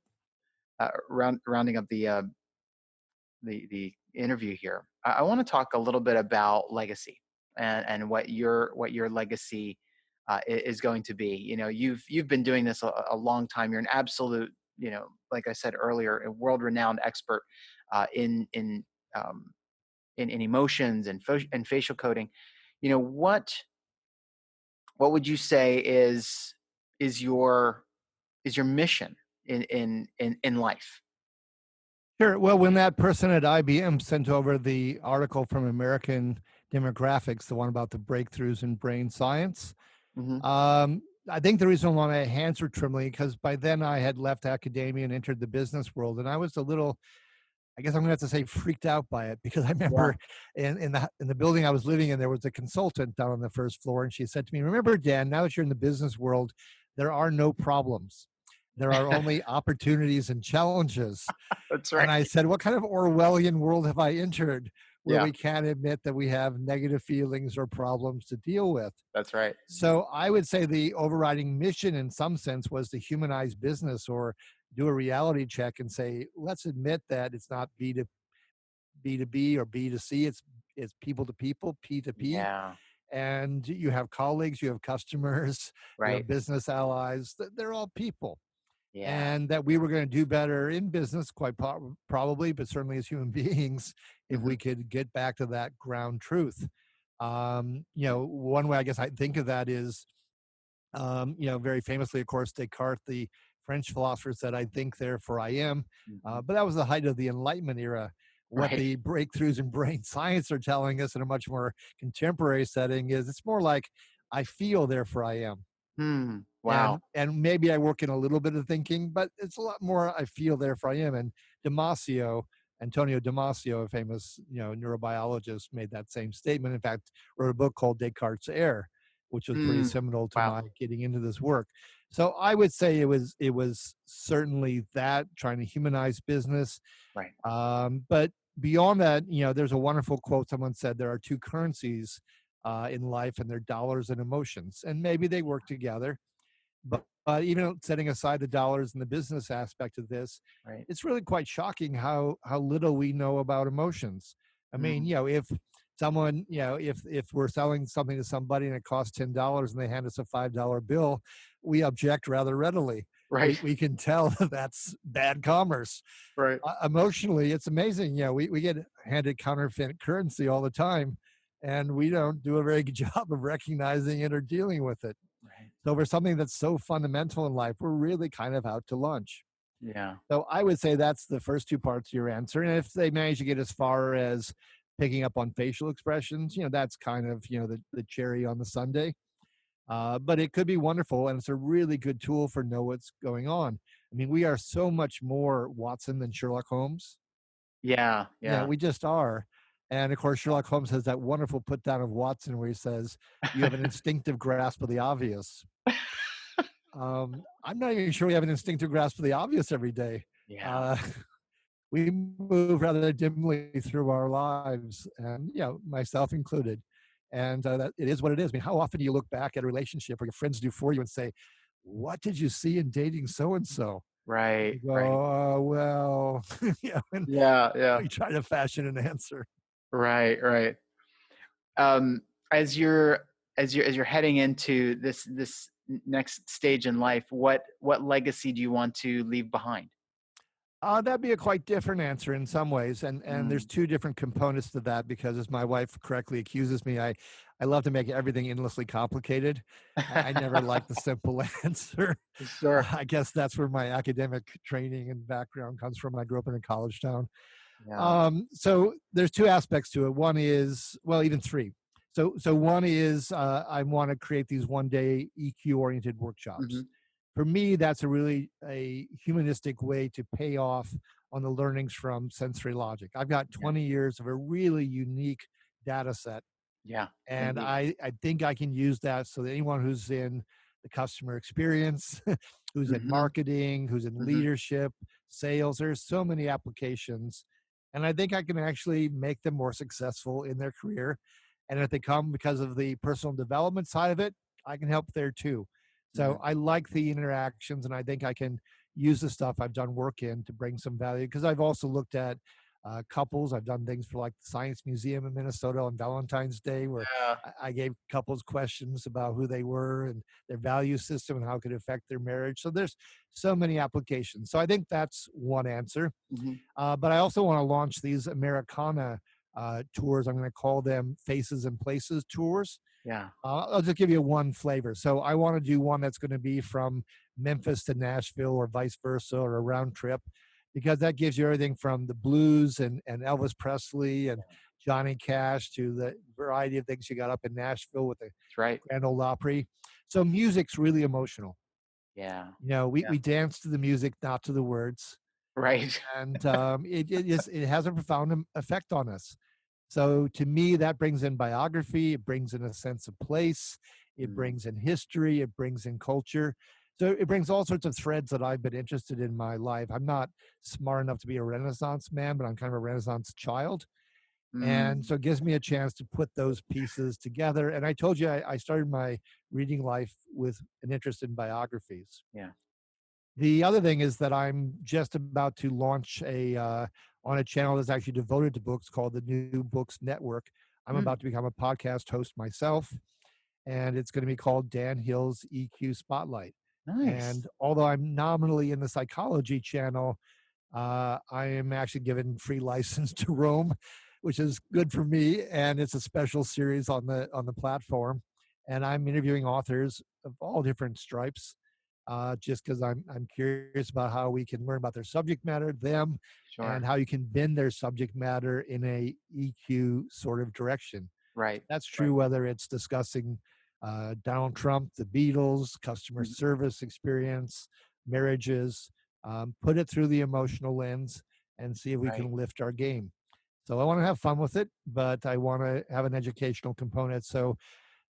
rounding up the interview here. I want to talk a little bit about legacy, and what your legacy is going to be. You've been doing this a long time. You're an absolute, like I said earlier, a world renowned expert uh, in in um, in emotions and facial coding. What would you say is your mission in life? Sure. Well, when that person at IBM sent over the article from American Demographics, the one about the breakthroughs in brain science, Hmm. I think the reason why my hands were trembling because by then I had left academia and entered the business world, and I was a little, I guess I'm gonna have to say, freaked out by it because I Yeah. remember in the building I was living in, there was a consultant down on the first floor, and she said to me, "Remember, Dan, now that you're in the business world, there are no problems. There are only opportunities and challenges." That's And right. I said, "What kind of Orwellian world have I entered where Yeah, we can't admit that we have negative feelings or problems to deal with?" that's right. So I would say the overriding mission in some sense was to humanize business or do a reality check and say, let's admit that it's not B to B or B to C. It's people to people, P to P. Yeah, And you have colleagues, you have customers, you have right. business allies. They're all people, Yeah. and that we were going to do better in business, quite probably, but certainly as human beings, if Hmm. we could get back to that ground truth. One way I guess I think of that is, very famously, of course, Descartes, the French philosopher, said, "I think, therefore I am." Hmm. But that was the height of the Enlightenment era. What Right. the breakthroughs in brain science are telling us in a much more contemporary setting is it's more like, "I feel, therefore I am." Wow. And maybe I work in a little bit of thinking, but it's a lot more I feel therefore I am. And Damasio, Antonio Damasio, a famous neurobiologist, made that same statement. In fact, wrote a book called Descartes' Error, which was pretty Mm. seminal to Wow. my getting into this work. So I would say it was certainly that trying to humanize business. Right. But beyond that, there's a wonderful quote. Someone said there are two currencies in life, and they're dollars and emotions, and maybe they work together, but even setting aside the dollars and the business aspect of this, Right. it's really quite shocking how little we know about emotions. I mean, Mm. if someone, if we're selling something to somebody and it costs $10 and they hand us a $5 bill, we object rather readily. We Right. we can tell that that's bad commerce. Right. Emotionally, it's amazing. We get handed counterfeit currency all the time, and we don't do a very good job of recognizing it or dealing with it. Right. So for something that's so fundamental in life, we're really kind of out to lunch. Yeah. So I would say that's the first two parts of your answer. And if they manage to get as far as picking up on facial expressions, that's kind of, the cherry on the sundae. But it could be wonderful. And it's a really good tool for know what's going on. I mean, we are so much more Watson than Sherlock Holmes. Yeah. Yeah. We just are. And of course, Sherlock Holmes has that wonderful put down of Watson where he says, "You have an instinctive grasp of the obvious." I'm not even sure we have an instinctive grasp of the obvious every day. Yeah. Uh, we move rather dimly through our lives, and myself included. And that it is what it is. I mean, how often do you look back at a relationship or your friends do for you and say, "What did you see in dating so and so?" Right. You go, Right. "Oh well," and Yeah. Yeah. we try to fashion an answer. Right. Right. Um, as you're as you're heading into this next stage in life, what legacy do you want to leave behind? That'd be a quite different answer in some ways, and there's Mm. two different components to that because, as my wife correctly accuses me, I love to make everything endlessly complicated. I never like the simple answer. Sure. I guess that's where my academic training and background comes from. I grew up in a college town. Yeah. So there's two aspects to it. One is, well, even three. So one is I want to create these one day EQ oriented workshops. Hmm. For me, that's a humanistic way to pay off on the learnings from sensory logic. I've got Yeah. 20 years of a really unique data set, Yeah. and Indeed. I think I can use that so that anyone who's in the customer experience, who's in Hmm. marketing, who's in Hmm. leadership, sales, there's so many applications. And I think I can actually make them more successful in their career. And if they come because of the personal development side of it, I can help there too. So Hmm. I like the interactions, and I think I can use the stuff I've done work in to bring some value because I've also looked at couples. I've done things for like the Science Museum in Minnesota on Valentine's Day, where Yeah. I gave couples questions about who they were and their value system and how it could affect their marriage. So there's so many applications. So I think that's one answer. Hmm. But I also want to launch these Americana tours. I'm going to call them Faces and Places tours. Yeah. I'll just give you one flavor. So I want to do one that's going to be from Memphis to Nashville or vice versa or a round trip. because that gives you everything from the blues and Elvis Presley and Johnny Cash to the variety of things you got up in Nashville with the That's right. Grand Ole Opry. So music's really emotional. Yeah. You know, we Yeah. we dance to the music, not to the words, Right. and it has a profound effect on us. So to me, that brings in biography, it brings in a sense of place, it Mm, brings in history, it brings in culture. So it brings all sorts of threads that I've been interested in my life. I'm not smart enough to be a Renaissance man, but I'm kind of a Renaissance child. And mm, so it gives me a chance to put those pieces together. And I told you I started my reading life with an interest in biographies. yeah. The other thing is that I'm just about to launch on a channel that's actually devoted to books called the New Books Network. I'm Mm, about to become a podcast host myself, and it's going to be called Dan Hill's EQ Spotlight. nice. And although I'm nominally in the psychology channel, I am actually given free license to roam, which is good for me. And it's a special series on the platform. And I'm interviewing authors of all different stripes, just because I'm curious about how we can learn about their subject matter, them, and Sure. how you can bend their subject matter in a EQ sort of direction. Right. That's Right. true whether it's discussing Donald Trump, the Beatles, customer Mhm. service experience, marriages. Put it through the emotional lens and see if we Right. can lift our game. So I want to have fun with it, but I want to have an educational component. So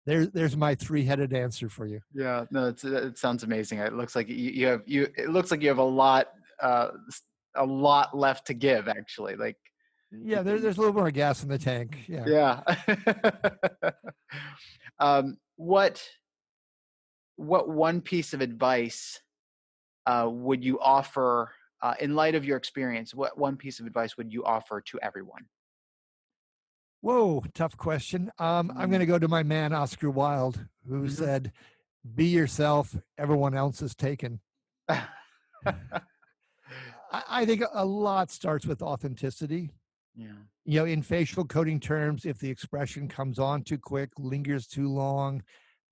there's my three-headed answer for you. Yeah. No, it sounds amazing. It looks like you have you. It looks like you have a lot left to give. Actually, like Yeah, there's a little more gas in the tank. Yeah. yeah. What one piece of advice would you offer in light of your experience? What one piece of advice would you offer to everyone? Whoa, tough question. I'm going Mm. to go to my man Oscar Wilde, who Mhm. said, "Be yourself. Everyone else is taken." I think a lot starts with authenticity. Yeah. You know, in facial coding terms, if the expression comes on too quick, lingers too long,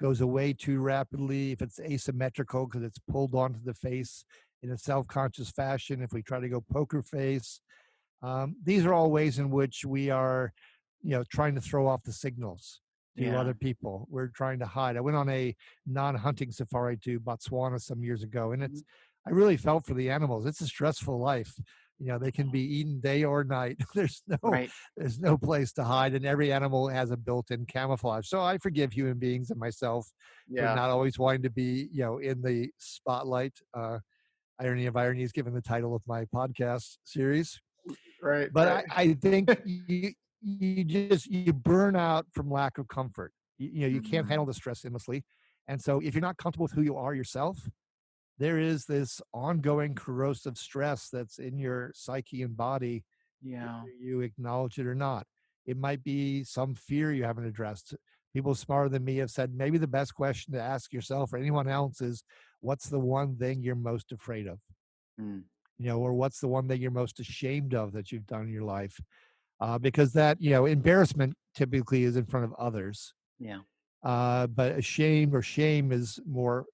goes away too rapidly, if it's asymmetrical because it's pulled onto the face in a self conscious fashion, if we try to go poker face, these are all ways in which we are, trying to throw off the signals to Yeah. other people. We're trying to hide. I went on a non-hunting safari to Botswana some years ago, and Mhm. I really felt for the animals. It's a stressful life. You know, they can be eaten day or night. Right. There's no place to hide, and every animal has a built-in camouflage. So I forgive human beings and myself for Yeah. not always wanting to be, in the spotlight. Irony of Irony is given the title of my podcast series. Right. But Right. I think you burn out from lack of comfort. You can't Mm, handle the stress endlessly, and so if you're not comfortable with who you are yourself, there is this ongoing corrosive stress that's in your psyche and body, yeah. whether you acknowledge it or not. It might be some fear you haven't addressed. People smarter than me have said maybe the best question to ask yourself or anyone else is, "What's the one thing you're most afraid of?" Mm, Or what's the one thing you're most ashamed of that you've done in your life? Because that, embarrassment typically is in front of others. yeah. But ashamed or shame is more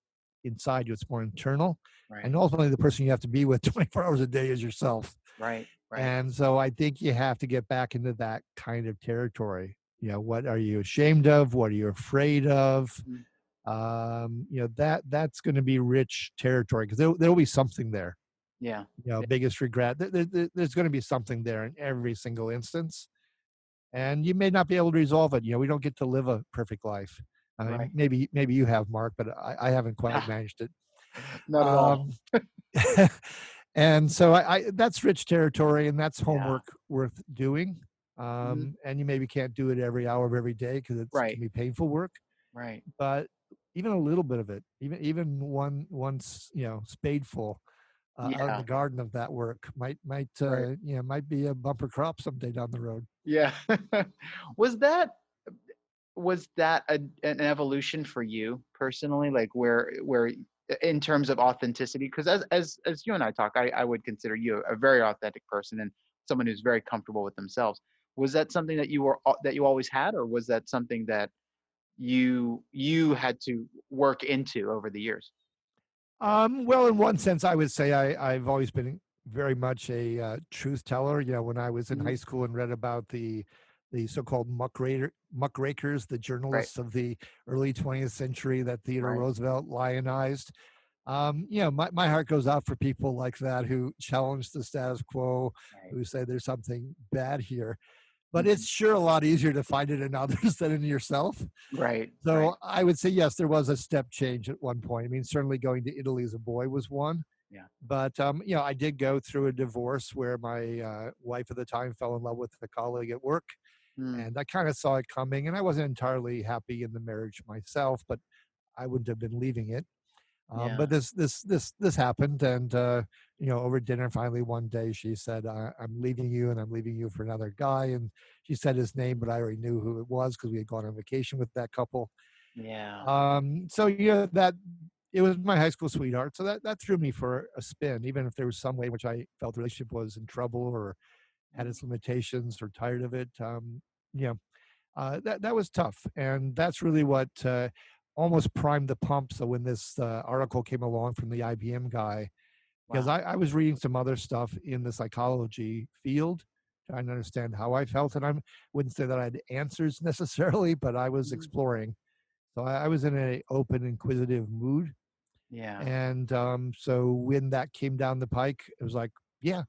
inside you, it's more internal. Right. And ultimately, the person you have to be with 24 hours a day is yourself. Right. Right. And so I think you have to get back into that kind of territory. What are you ashamed of? What are you afraid of? Mm, That's going to be rich territory because there'll be something there. yeah. Yeah. Biggest regret. There's going to be something there in every single instance, and you may not be able to resolve it. We don't get to live a perfect life. I mean, Right. maybe you have, Mark, but I haven't quite managed it. Not at all. Um, and so that's rich territory, and that's Yeah. homework worth doing. Mhm. And you maybe can't do it every hour of every day because it Right. can be painful work. Right. But even a little bit of it, even one spadeful out in Yeah. the garden of that work Right. might be a bumper crop someday down the road. Yeah. Was that an evolution for you personally? Like where in terms of authenticity? Because as you and I talk, I would consider you a very authentic person and someone who's very comfortable with themselves. Was that something that that you always had, or was that something that you had to work into over the years? Well, in one sense, I would say I've always been very much a truth teller. When I was in Mhm. high school and read about the so-called muckrakers, the Right, journalists of the early 20th century that Theodore right, Roosevelt lionized. My heart goes out for people like that who challenge the status quo, right. who say there's something bad here. But it's Mhm. sure a lot easier to find it in others than in yourself. Right, right. So I would say yes, there was a step change at one point. I mean, certainly going to Italy as a boy was one. Yeah. But I did go through a divorce where my wife at the time fell in love with a colleague at work, Mm. and I kind of saw it coming. And I wasn't entirely happy in the marriage myself, but I wouldn't have been leaving it. But Yeah. this happened, and over dinner, finally one day she said, "I'm leaving you, and I'm leaving you for another guy." And she said his name, but I already knew who it was because we had gone on vacation with that couple. Yeah. So that it was my high school sweetheart, so that threw me for a spin. Even if there was some way in which I felt the relationship was in trouble or had Mm. its limitations or tired of it, you know, that was tough, and that's really what almost primed the pump. So when this article came along from the IBM guy, because Wow. I was reading some other stuff in the psychology field, trying to understand how I felt, and I wouldn't say that I had answers necessarily, but I was Mhm. exploring. So I was in a open, inquisitive mood, Yeah. and so when that came down the pike, it was like, yeah,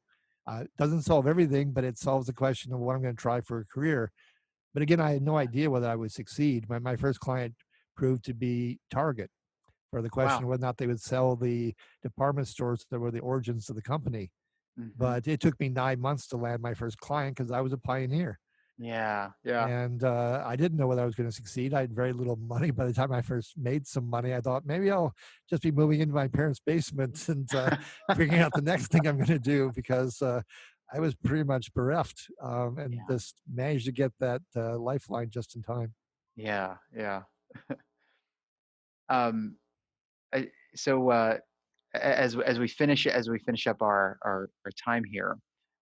it doesn't solve everything, but it solves the question of what I'm going to try for a career. But again, I had no idea whether I would succeed. My first client proved to be Target for the question Wow. of whether or not they would sell the department stores that were the origins of the company. Mhm. But it took me 9 months to land my first client because I was a pioneer. Yeah. Yeah. And I didn't know whether I was going to succeed. I had very little money. By the time I first made some money, I thought maybe I'll just be moving into my parents' basement and figuring out the next thing I'm going to do because I was pretty much bereft and Yeah. just managed to get that lifeline just in time. Yeah. Yeah. Um, so as we finish up our time here,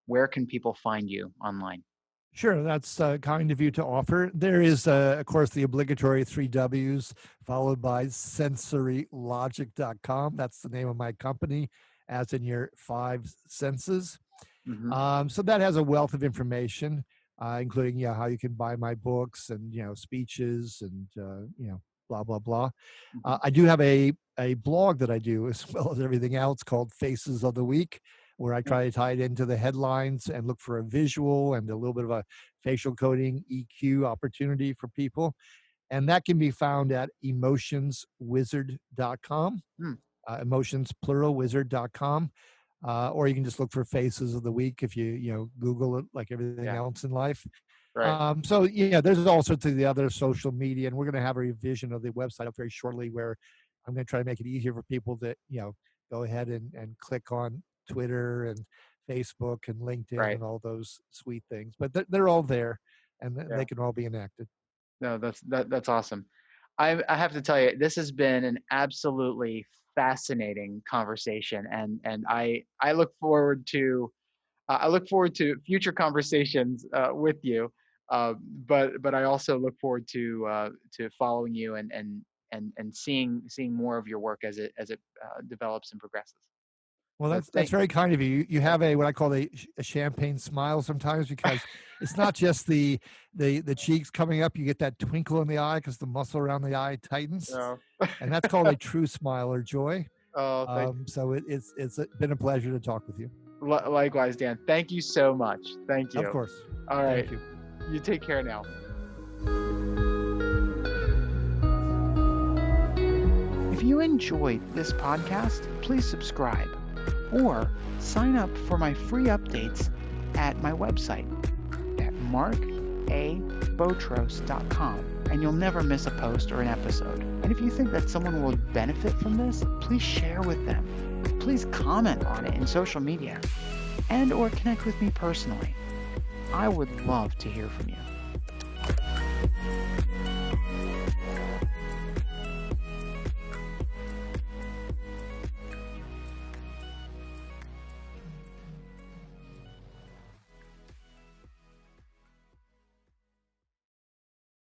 where can people find you online? Sure, that's kind of you to offer. There is, of course, the obligatory three W's followed by sensorylogic.com. That's the name of my company, as in your five senses. Mhm. So that has a wealth of information, including how you can buy my books and speeches and blah blah blah. Mhm. I do have a blog that I do as well as everything else called Faces of the Week, where I Yeah. try to tie it into the headlines and look for a visual and a little bit of a facial coding EQ opportunity for people. And that can be found at emotionswizard.com, Mm. emotions plural wizard.com. Or you can just look for Faces of the Week if you Google it like everything Yeah. else in life. Right. So yeah, there's all sorts of the other social media, and we're going to have a revision of the website up very shortly, where I'm going to try to make it easier for people to go ahead and click on Twitter and Facebook and LinkedIn Right. and all those sweet things. But they're all there, and they Yeah. can all be enacted. No, that's awesome. I have to tell you, this has been an absolutely fascinating conversation, and I look forward to future conversations with you. But I also look forward to following you and seeing more of your work as it develops and progresses. Well, So that's very kind of you. You yeah, have a what I call a champagne smile sometimes because it's not just the cheeks coming up. You get that twinkle in the eye because the muscle around the eye tightens, oh, and that's called a true smile or joy. oh, thank So it's been a pleasure to talk with you. likewise, Dan. Thank you so much. Thank Of you. course. All right, Thank you. you take care now. If you enjoyed this podcast, please subscribe or sign up for my free updates at my website at markabotros.com, and you'll never miss a post or an episode. And if you think that someone will benefit from this, please share with them. Please comment on it in social media and or connect with me personally. I would love to hear from you.